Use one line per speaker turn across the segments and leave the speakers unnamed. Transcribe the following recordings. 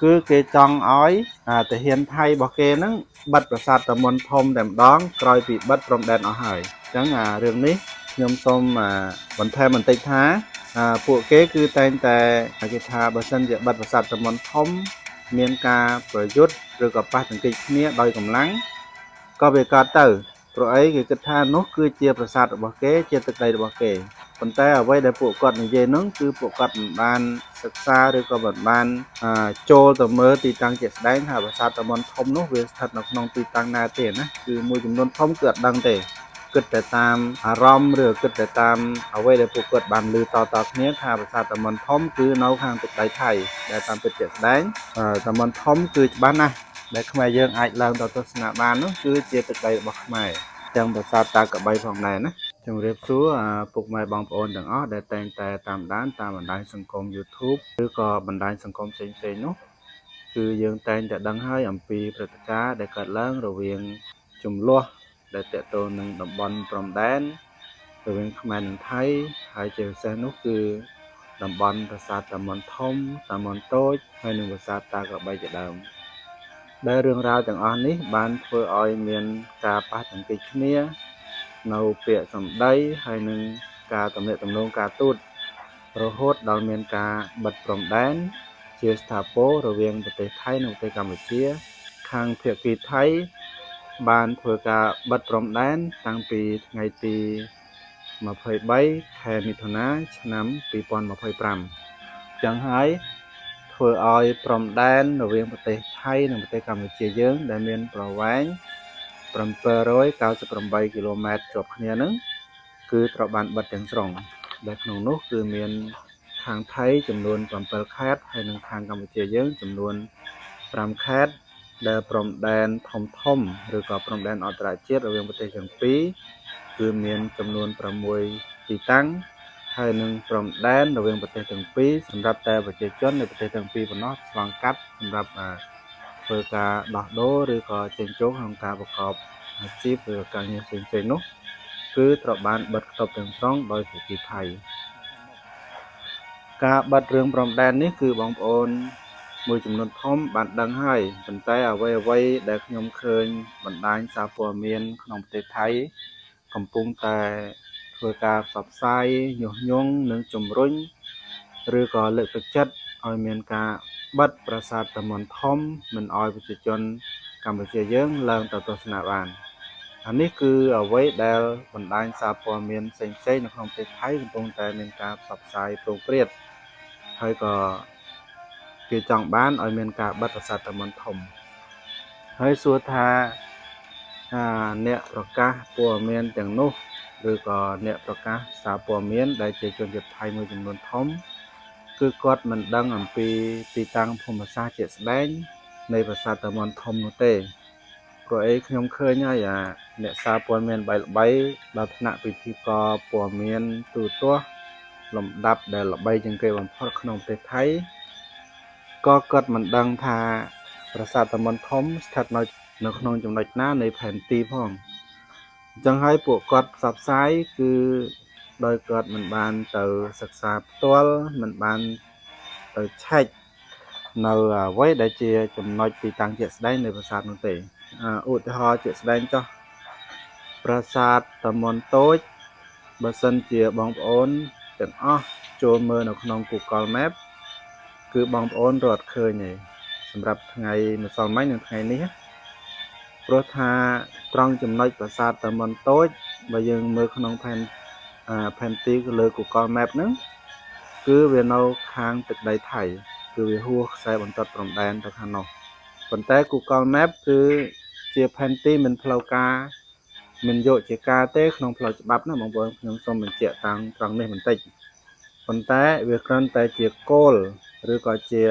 cứ cái trong ói thể hiện thay bỏ kê nó bật và sạt tầm môn thông đèm đón coi bị bật trong đèn ở hải chẳng rừng ní nhôm xôm mà vẫn thêm mình tây thá phụ kế cứ tên tè cái thà bờ sân địa bật và sạt tầm môn thông miền ca rồi rút rồi gặp ba thằng kịch nia đòi cầm lắng có về cả tử rồi ấy cái thà nốt cứ chia và sạt bỏ kế chia từ đây bỏ kế cònแต่เอาไว้ได้ปลูกก่อนเย็นนึงคือปลูกก่อนบ้านศึกษาหรือก็บ้านโจตัวเมื่อตีตังเจ็ดได้ค่ะภาษาตะมอนทมนุเวสถัดนกนองตีตังนาเตนะคือมวยจำนวนทมเกิดดังเตเกิดแต่ตามอารมณ์หรือเกิดแต่ตามเอาไว้ได้ปลูกเกิดบ้านลือต่อเนี้ยค่ะภาษาตะมอนทมคือเนาข้างตึกไดไทยได้ตามเป็นเจ็ดได้ตะมอนทมคือบ้านนะได้ขมายยังไอเล่าต่อตัวสนาบ้านนู้คือเจ็ดตึกไดบอกขมายจังภาษาตากับใบของไหนนะจงเรียบซัวปลุกไม้บางปอนดังอ้อได้แต่งแต่ตามด้านตามบันไดสังคม YouTube หรือก็บันไดสังคมเซนๆนู้คือยังแต่งแต่ดังให้อัมพีประกาศได้เกิดเรื่องระเวียงจุ่มลัวได้เตะตัวหนึ่งดำบอลพรมแดนระเวียงขมันไทยหายเจอเซนู้คือดำบอลภาษาตะมอนทมตะมอนโต้ให้หนึ่งภาษาตากับใบจะเดิมได้เรื่องราวจากอันนี้บ้านเพื่อออยเมียนกาปาสังกิจเนี้ยនៅពាក្យសម្ដីហើយនឹងការតំណាក់តំណងការទូតរហូតដល់មានការបិទព្រំដែនជាស្ថាពររវាងប្រទេសថៃនិងប្រទេសកម្ពុជាខាងភាគីថៃបានធ្វើការបិទព្រំដែនតាំងពីថ្ងៃទី23 ខែមិថុនាឆ្នាំ2025ចឹងហើយធ្វើឲ្យព្រំដែនរវាងប្រទេសថៃនិងប្រទេសកម្ពុជាយើងដែលមានប្រវែង798 គីឡូម៉ែត្រជាប់គ្នាហ្នឹងគឺត្រូវបានបិទទាំងស្រុងដែលក្នុងនោះគឺមានខាងថៃចំនួន7ខេត្តហើយនិងខាងកម្ពុជាយើងចំនួន5ខេត្តដែលព្រំដែនធំឬក៏ព្រំដែនអន្តរជាតិរវាងប្រទេសទាំងពីរគឺមានចំនួន6ទីតាំងហើយនឹងព្រំដែនរវាងប្រទេសទាំងពីរសម្រាប់តែប្រជាជននៃប្រទេសទាំងពីរប៉ុណ្ណោះឆ្លងកាត់សម្រាប់ធ្វើការដោះដូរឬក៏ចេញចូលក្នុងការប្រកបអាជីពឬការងារផ្សេងៗនោះគឺត្រូវបានបិទគប់ទាំងស្រុងដោយភាគីថៃការបិទរឿងព្រំដែននេះគឺបងប្អូនមួយចំនួនធំបានដឹងហើយប៉ុន្តែអ្វីដែលខ្ញុំឃើញបណ្ដាញសារព័ត៌មានក្នុងប្រទេសថៃកំពុងតែធ្វើការផ្សព្វផ្សាយញុះញង់និងជំរុញឬក៏លើកទឹកចិត្តឲ្យមានការបិទប្រាសាទតាមុនធំមិនឲ្យប្រជាជនកម្ពុជាយើងឡើងទៅទស្សនាបានអានេះគឺអ្វីដែលបណ្ដាញសារព័ត៌មានផ្សេងៗនៅក្នុងប្រទេសថៃកំពុងតែមានការផ្សព្វផ្សាយព្រោងព្រាតហើយក៏គេចង់បានឲ្យមានការបិទប្រាសាទតាមុនធំហើយសួរថាអ្នកប្រកាសព័ត៌មានទាំងនោះឬក៏អ្នកប្រកាសសារព័ត៌មានដែលជាជនជាតិថៃមួយចំនួនធំគឺគាត់មិនដឹងអំពីទីតាំងភូមិសាស្ត្រជាក់ស្ដែងនៃប្រាសាទតាមុនធំនោះទេព្រោះអីខ្ញុំឃើញហើយអ្នកសារព័ត៌មានល្បីដល់ថ្នាក់ពិធីករព័ត៌មានទូទាស់លំដាប់ដែលល្បីជាងគេបំផុតក្នុងប្រទេសថៃក៏គាត់មិនដឹងថាប្រាសាទតាមុនធំស្ថិតនៅក្នុងចំណុចណានៃផែនទីផងអញ្ចឹងហើយពួកគាត់ផ្សព្វផ្សាយគឺដោយគាត់មិនបានទៅសិក្សាផ្ទាល់មិនបានទៅឆែកនៅអ្វីដែលជាចំណុចទីតាំងជាក់ស្ដែងនៃប្រាសាទនោះទេឧទាហរណ៍ជាក់ស្ដែងចុះប្រាសាទតាមុនតូចបើសិនជាបងប្អូនទាំងអស់ចូលមើលនៅក្នុង Google Map គឺបងប្អូនរត់ឃើញទេសម្រាប់ថ្ងៃម្សិលមិញនិងថ្ងៃនេះព្រោះថាត្រង់ចំណុចប្រាសាទតាមុនតូចបើយើងមើលក្នុងផែនទីលើ Google Map ហ្នឹងគឺវានៅខាងទឹកដីថៃគឺវាហួសខ្សែបន្ទាត់ព្រំដែនទៅខាងនោះប៉ុន្តែ Google Map គឺជាផែនទីមិនផ្លូវការមិនយកជាការទេក្នុងផ្លូវច្បាប់ណាបងប្អូនខ្ញុំសូមបញ្ជាក់តាមត្រង់នេះបន្តិចប៉ុន្តែវាគ្រាន់តែជាគោលឬក៏ជា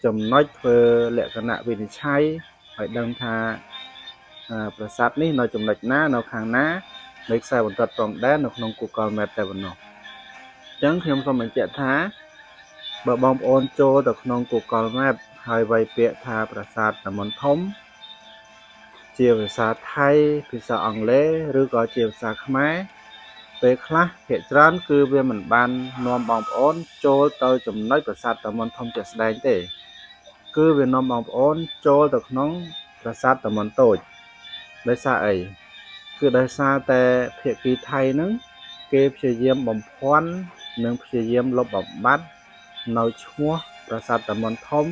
ចំណុចធ្វើលក្ខណៈវិនិច្ឆ័យឲ្យដឹងថាប្រាសាទនេះនៅចំណុចណានៅខាងណានៃខ្សែបន្ទាត់ព្រំដែននៅក្នុង Google Map តែប៉ុណ្ណោះអញ្ចឹងខ្ញុំសូមបញ្ជាក់ថាបើបងប្អូនចូលទៅក្នុង Google Map ហើយវាយពាក្យថាប្រាសាទតាមុនធំជាភាសាថៃភាសាអង់គ្លេសឬក៏ជាភាសាខ្មែរពេលខ្លះភាគច្រើនគឺវាមិនបាននាំបងប្អូនចូលទៅចំណុចប្រាសាទតាមុនធំជាក់ស្ដែងទេ គឺវានាំបងប្អូនចូលទៅក្នុងប្រាសាទតំនតូចដោយសារអីគឺដោយសារតែភាគីថៃហ្នឹងគេព្យាយាមបំភាន់និងព្យាយាមលុបបំបាត់នៅឈ្មោះប្រាសាទតំនធំ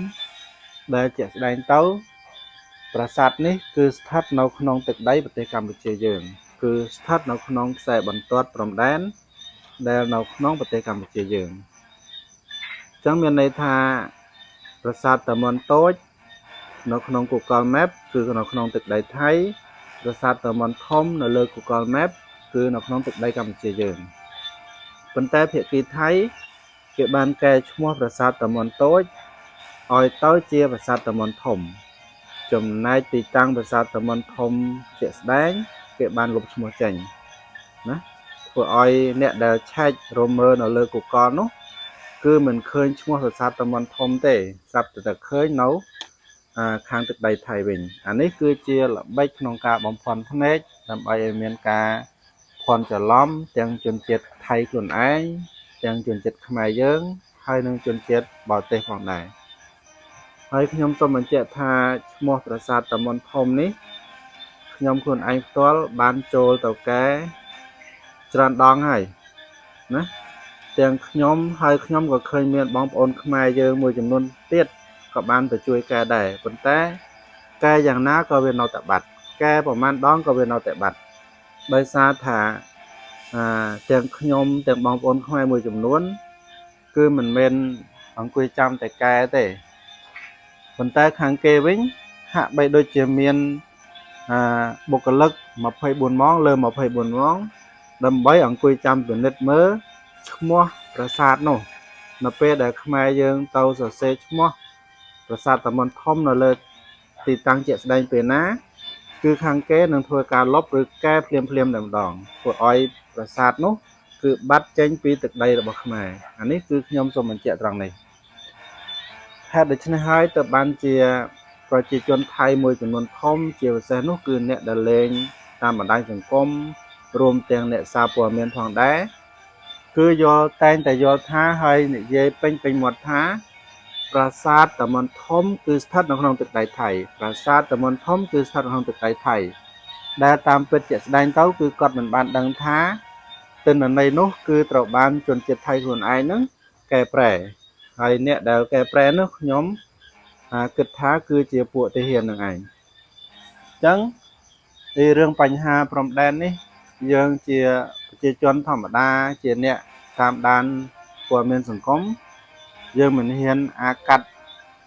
ដែលជាក់ស្ដែងទៅប្រាសាទនេះគឺស្ថិតនៅក្នុងទឹកដីប្រទេសកម្ពុជាយើងគឺស្ថិតនៅក្នុងខ្សែបន្ទាត់ព្រំដែនដែលនៅក្នុងប្រទេសកម្ពុជាយើងអញ្ចឹងមានន័យថាប្រាសាទតំនតូចនៅក្នុង Google Map គឺនៅក្នុងទឹកដីថៃប្រាសាទតំនធំនៅលើ Google Map គឺនៅក្នុងទឹកដីកម្ពុជាយើងប៉ុន្តែភាគីថៃគេបានកែឈ្មោះប្រាសាទតំនតូចឲ្យទៅជាប្រាសាទតំនធំចំណែកទីតាំងប្រាសាទតំនធំជាក់ស្ដែងគេបានលុបឈ្មោះចេញណាធ្វើឲ្យអ្នកដែលឆែករមើលនៅលើ Google នោះគឺមិនឃើញឈ្មោះប្រាសាទតំនធំទេស្រាប់តែឃើញនៅខាងទឹកដីថៃវិញអានេះគឺជាល្បិចក្នុងការបំភាន់ភ្នែកដើម្បីឲ្យមានការភាន់ច្រឡំទាំងជនជាតិថៃខ្លួនឯងទាំងជនជាតិខ្មែរយើងហើយនិងជនជាតិបរទេសផងដែរហើយខ្ញុំសូមបញ្ជាក់ថាឈ្មោះប្រាសាទតំនធំនេះខ្ញុំខ្លួនឯងផ្ទាល់បានចូលទៅកែច្រើនដងហើយណាទាំងខ្ញុំហើយខ្ញុំក៏ឃើញមានបងប្អូនខ្មែរយើងមួយចំនួនទៀតក៏បានទៅជួយកែដែរប៉ុន្តែកែយ៉ាងណាក៏វានៅតែបាត់កែប្រហែលដងក៏វានៅតែបាត់ដោយសារថាទាំងខ្ញុំទាំងបងប្អូនខ្មែរមួយចំនួនគឺមិនមែនអង្គុយចាំតែកែទេប៉ុន្តែខាងគេវិញហាក់បីដូចជាមានបុគ្គលិក24ម៉ោងលើ24ម៉ោងដើម្បីអង្គុយចាំពិនិត្យមើលឈ្មោះប្រាសាទនោះនៅពេលដែលខ្មែរយើងទៅសរសេរឈ្មោះប្រាសាទតំនធំនៅលើទីតាំងជាក់ស្ដែងពេលណាគឺខាងគេនឹងធ្វើការលុបឬកែភ្លាមតែម្ដងធ្វើឲ្យប្រាសាទនោះគឺបាត់ចេញពីទឹកដីរបស់ខ្មែរអានេះគឺខ្ញុំសូមបញ្ជាក់ត្រង់នេះហេតុដូច្នេះហើយទៅបានជាប្រជាជនថៃមួយចំនួនធំជាពិសេសនោះគឺអ្នកដែលលេងតាមបណ្ដាញសង្គមរួមទាំងអ្នកសារព័ត៌មានផងដែរគឺតែងតែយល់ថាហើយនិយាយពេញមាត់ថាប្រាសាទតំនធំគឺស្ថិតនៅក្នុងទឹកដីថៃប្រាសាទតំនធំគឺស្ថិតនៅក្នុងទឹកដីថៃដែលតាមពិតជាក់ស្ដែងទៅគឺគាត់មិនបានដឹងថាទិន្នន័យនោះគឺត្រូវបានជនជាតិថៃខ្លួនឯងហ្នឹងកែប្រែហើយអ្នកដែលកែប្រែនោះខ្ញុំគិតថាគឺជាពួកទាហាននឹងឯងអញ្ចឹងពីរឿងបញ្ហាព្រំដែននេះយើងជាប្រជាជនធម្មតាជាអ្នកតាមដានព័ត៌មានសង្គមយើងមិនហ៊ានកាត់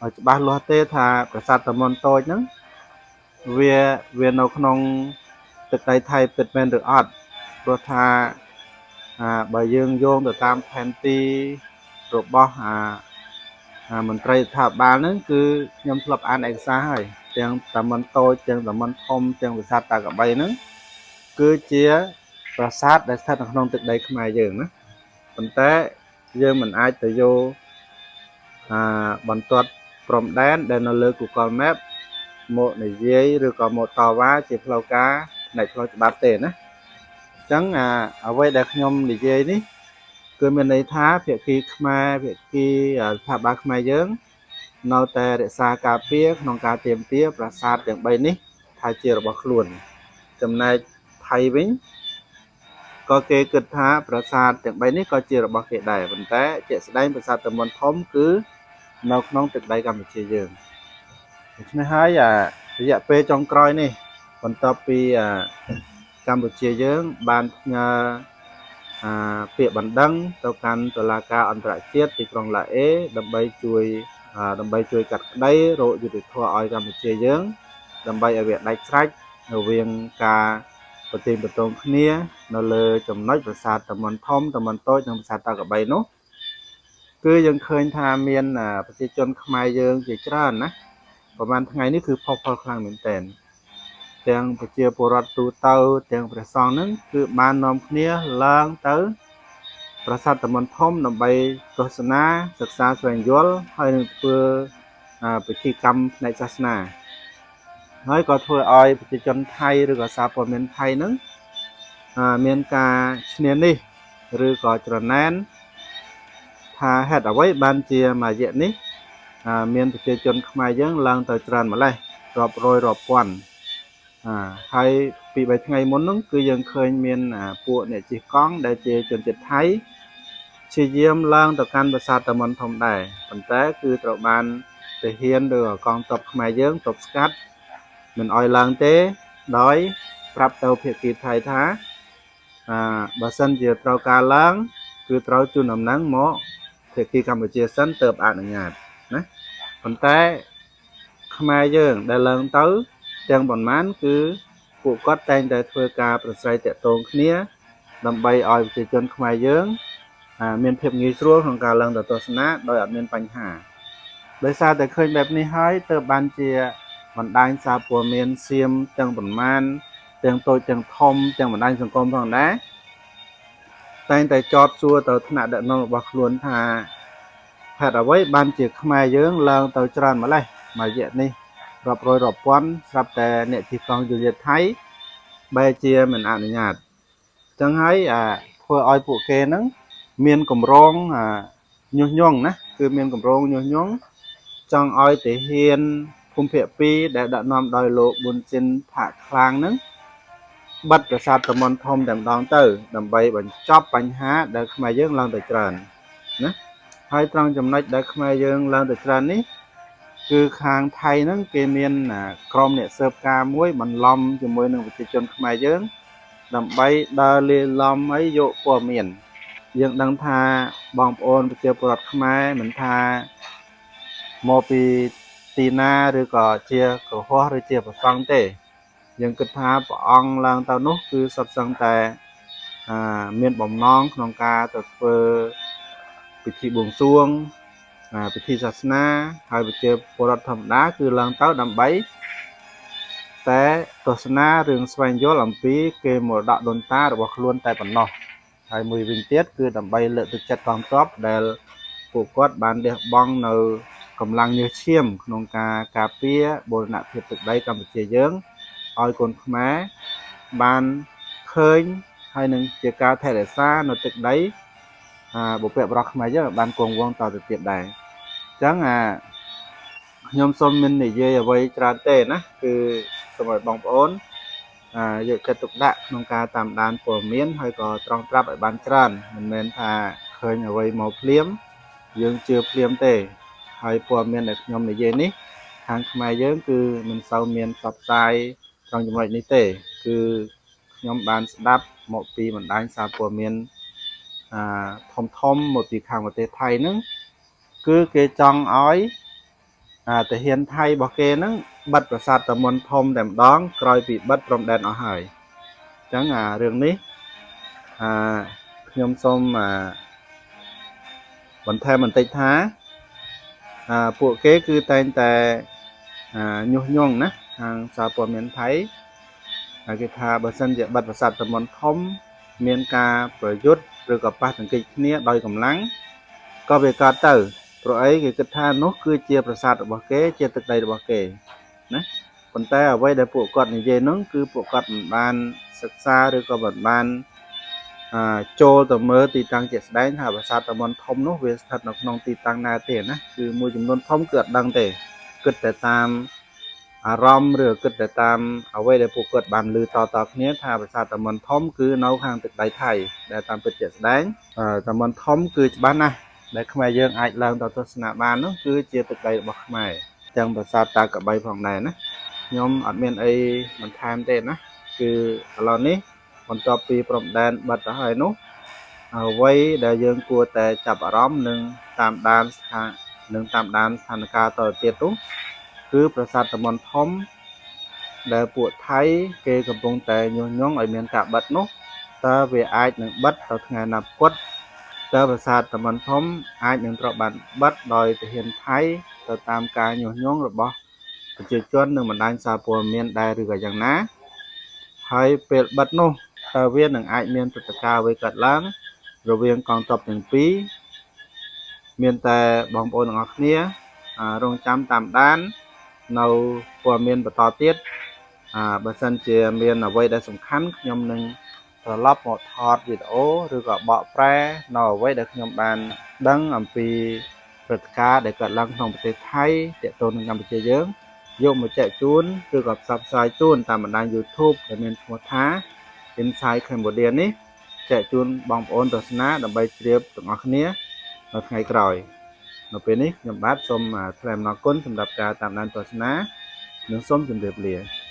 ឲ្យច្បាស់លាស់ទេថាប្រាសាទតំនតូចហ្នឹងវានៅក្នុងទឹកដីថៃពិតមែនឬអត់ព្រោះថាបើយើងយោងទៅតាមផែនទីរបស់មន្ត្រីរដ្ឋាភិបាលហ្នឹងគឺខ្ញុំធ្លាប់អានឯកសារហើយទាំងតំនតូចទាំងតំនធំទាំងប្រាសាទតាកបីហ្នឹងគឺជាប្រាសាទដែលស្ថិតនៅក្នុងទឹកដីខ្មែរយើងណាប៉ុន្តែយើងមិនអាចទៅយកបន្ទាត់ព្រំដែនដែលនៅលើ Google Map មកនិយាយឬក៏មកតវ៉ាជាផ្លូវការផ្នែកផ្លូវច្បាប់ទេណាអញ្ចឹងអ្វីដែលខ្ញុំនិយាយនេះគឺមានន័យថាភាគីខ្មែរភាគីរដ្ឋាភិបាលខ្មែរយើងនៅតែរក្សាការពារក្នុងការទាមទារប្រាសាទទាំង3នេះថាជារបស់ខ្លួនចំណែកថៃវិញក៏គេគិតថាប្រាសាទទាំង3នេះក៏ជារបស់គេដែរប៉ុន្តែជាក់ស្ដែងប្រាសាទតំនធំគឺនៅក្នុងទឹកដីកម្ពុជាយើងដូច្នេះហើយរយៈពេលចុងក្រោយនេះបន្ទាប់ពីកម្ពុជាយើងបានផ្ញើពាក្យបណ្ដឹងទៅកាន់តុលាការអន្តរជាតិទីក្រុងឡាអេដើម្បីជួយកាត់ក្តីរកយុត្តិធម៌ឲ្យកម្ពុជាយើងដើម្បីឲ្យវាដាច់ស្រេចរវាងការប្រតិបត្តិគ្នានៅលើចំណុចប្រាសាទតំនធំតំនតូចនិងប្រាសាទតាកបីនោះគឺយើងឃើញថាមានប្រជាជនខ្មែរយើងជាច្រើនណាប្រហែលថ្ងៃនេះគឺផុសផុលខ្លាំងមែនទែនទាំងប្រជាពលរដ្ឋទូទៅទាំងព្រះសង្ឃហ្នឹងគឺបាននាំគ្នាឡើងទៅប្រាសាទតំនធំដើម្បីទស្សនាសិក្សាស្វែងយល់ហើយនឹងធ្វើពិធីកម្មផ្នែកសាសនាហើយក៏ធ្វើឲ្យប្រជាជនថៃឬក៏សារព័ត៌មានថៃហ្នឹងមានការឈ្នានីសឬក៏ច្រណែនថាហេតុអ្វីបានជាមួយរយៈនេះ មានប្រជាជនខ្មែរយើងឡើងទៅច្រើនម្លេះរាប់រយរាប់ពាន់ហើយពី3ថ្ងៃមុនហ្នឹងគឺយើងឃើញមានពួកអ្នកជិះកង់ដែលជាជនជាតិថៃព្យាយាមឡើងទៅកាន់ប្រាសាទតាមុនធំដែរប៉ុន្តែគឺត្រូវបានទាហានឬកងទ័ពខ្មែរយើងទប់ស្កាត់មិនអោយឡើងទេដោយប្រាប់ទៅភាគីថៃថាបើសិនជាត្រូវការឡើងគឺត្រូវជូនដំណឹងមកភាគីកម្ពុជាសិនទើបអនុញ្ញាតណាប៉ុន្តែខ្មែរយើងដែលឡើងទៅទាំងប៉ុន្មានគឺពួកគាត់តែងតែធ្វើការប្រស្រ័យទាក់ទងគ្នាដើម្បីឲ្យប្រជាជនខ្មែរយើងមានភាពងាយស្រួលក្នុងការឡើងទៅទស្សនាដោយអត់មានបញ្ហាដោយសារតែឃើញបែបនេះហើយទើបបានជាបណ្ដាញសារព័ត៌មានសៀមទាំងប៉ុន្មានទាំងតូចទាំងធំទាំងបណ្ដាញសង្គមផងដែរតែងតែចោទសួរទៅថ្នាក់ដឹកនាំរបស់ខ្លួនថាហេតុអ្វីបានជាខ្មែរយើងឡើងទៅច្រើនម្លេះមួយរយៈនេះរាប់រយរាប់ពាន់ស្រាប់តែអ្នកជិះកង់យុវថៃបែរជាមិនអនុញ្ញាតចឹងហើយធ្វើឲ្យពួកគេហ្នឹងមានកម្រងញុះញង់ណាគឺមានកម្រងញុះញង់ចង់ឲ្យទាហានភូមិភាគ2ដែលដឹកនាំដោយលោកប៊ុនស៊ិនផាក់ខ្លាងហ្នឹងបិទប្រាសាទតាមុនធំតែម្ដងទៅដើម្បីបញ្ចប់បញ្ហាដែលខ្មែរយើងឡើងទៅច្រើនណាហើយត្រង់ចំណុចដែលខ្មែរយើងឡើងទៅច្រើននេះគឺខាងថៃហ្នឹងគេមានក្រុមអ្នកស៊ើបការមួយបន្លំជាមួយនឹងប្រជាជនខ្មែរយើងដើម្បីដើរលេឡំឲ្យយកព័ត៌មានយើងដឹងថាបងប្អូនប្រជាពលរដ្ឋខ្មែរមិនថាមកពីទីណាឬក៏ជាកុហកឬជាប្រសង់ទេយើងគិតថាព្រះអង្គឡើងទៅនោះគឺសុទ្ធសឹងតែមានបំណងក្នុងការទៅធ្វើពិធីបួងសួងពិធីសាសនាហើយប្រជាពលរដ្ឋធម្មតាគឺឡើងទៅដើម្បីតែទស្សនារឿងស្វែងយល់អំពីគេមរតកដូនតារបស់ខ្លួនតែប៉ុណ្ណោះហើយមួយវិញទៀតគឺដើម្បីលើកទឹកចិត្តកងទ័ពដែលពួកគាត់បានលះបង់នៅកម្លាំងញើសឈាមក្នុងការការពារបូរណភាពទឹកដីកម្ពុជាយើងឲ្យកូនខ្មែរបានឃើញហើយនឹងជាការថែរក្សានៅទឹកដីបុព្វបុរសខ្មែរយើងបានគង់វង្សតទៅទៀតដែរអញ្ចឹងខ្ញុំសូមមិននិយាយអ្វីច្រើនទេណាគឺសូមឲ្យបងប្អូនយកចិត្តទុកដាក់ក្នុងការតាមដានព័ត៌មានហើយក៏ត្រង់ត្រាប់ឲ្យបានច្រើនមិនមែនថាឃើញអ្វីមកភ្លាមយើងជឿភ្លាមទេហើយព័ត៌មានដែលខ្ញុំនិយាយនេះខាងខ្មែរយើងគឺមិនសូវមានផ្សព្វផ្សាយត្រង់ចំណុចនេះទេគឺខ្ញុំបានស្ដាប់មកពីបណ្ដាញសារព័ត៌មានធំមកពីខាងប្រទេសថៃហ្នឹងគឺគេចង់ឲ្យទាហានថៃរបស់គេហ្នឹងបិទប្រាសាទតាមុនធំតែម្ដងក្រោយពីបិទព្រំដែនអស់ហើយអញ្ចឹងរឿងនេះខ្ញុំសូមបន្ថែមបន្តិចថាពួកគេគឺតែងតែញុះញង់ណាខាងសារព័ត៌មានថៃហើយគេថាបើសិនជាបិទប្រាសាទតាមុនធំមានការប្រយុទ្ធឬក៏ប៉ះទង្គិចគ្នាដោយកម្លាំងក៏វាកើតទៅព្រោះអីគេគិតថានោះគឺជាប្រាសាទរបស់គេជាទឹកដីរបស់គេណាប៉ុន្តែអ្វីដែលពួកគាត់និយាយនោះគឺពួកគាត់មិនបានសិក្សាឬក៏មិនបានចូលទៅមើលទីតាំងជាក់ស្ដែងថាប្រាសាទតាមុនធំនោះវាស្ថិតនៅក្នុងទីតាំងណាទេណាគឺមួយចំនួនធំគឺអត់ដឹងទេគិតតែតាមអារម្មណ៍ឬគិតតែតាមអ្វីដែលពួកគាត់បានឮតគ្នាថាប្រាសាទតាមុនធំគឺនៅខាងទឹកដីថៃដែលតាមពិតជាក់ស្ដែងតាមុនធំគឺច្បាស់ណាស់ដែលខ្មែរយើងអាចឡើងទៅទស្សនាបាននោះគឺជាទឹកដីរបស់ខ្មែរទាំងប្រាសាទតាកបីផងដែរណាខ្ញុំអត់មានអីបន្ថែមទេណាគឺឥឡូវនេះបន្ទាប់ពីព្រំដែនបិទទៅហើយនោះអ្វីដែលយើងគួរតែចាប់អារម្មណ៍និងតាមដានស្ថានភាពតទៅទៀតនោះគឺប្រាសាទតាមុនធំដែលពួកថៃគេកំពុងតែញុះញង់ឲ្យមានការបិទនោះតើវាអាចនឹងបិទទៅថ្ងៃណាពុតតើប្រាសាទតាមុនធំអាចនឹងត្រូវបានបិទដោយទាហានថៃទៅតាមការញុះញង់របស់ប្រជាជននិងបណ្ដាញសារព័ត៌មានដែរឬក៏យ៉ាងណាហើយពេលបិទនោះតើវានឹងអាចមានព្រឹត្តិការណ៍អ្វីកើតឡើងរវាងកងទ័ពទាំងពីរមានតែបងប្អូនទាំងអស់គ្នារងចាំតាមដាននៅព័ត៌មានបន្តទៀតបើសិនជាមានអ្វីដែលសំខាន់ខ្ញុំនឹងត្រឡប់មកថតវីដេអូឬក៏បកប្រែនៅអ្វីដែលខ្ញុំបានដឹងអំពី ព្រឹត្តិការណ៍ដែលកើតឡើងក្នុងប្រទេសថៃទាក់ទងនឹងកម្ពុជាយើងយកមកចែកជូនឬក៏ផ្សព្វផ្សាយជូនតាមបណ្ដាញ YouTube ដែលមានឈ្មោះថា Inside Cambodia នេះចែកជូនបងប្អូនទស្សនាដើម្បីជ្រាបទាំងអស់គ្នានៅថ្ងៃក្រោយនៅពេលនេះខ្ញុំបាទសូមថ្លែងអំណរគុណសម្រាប់ការតាមដានទស្សនានិងសូមជម្រាបលា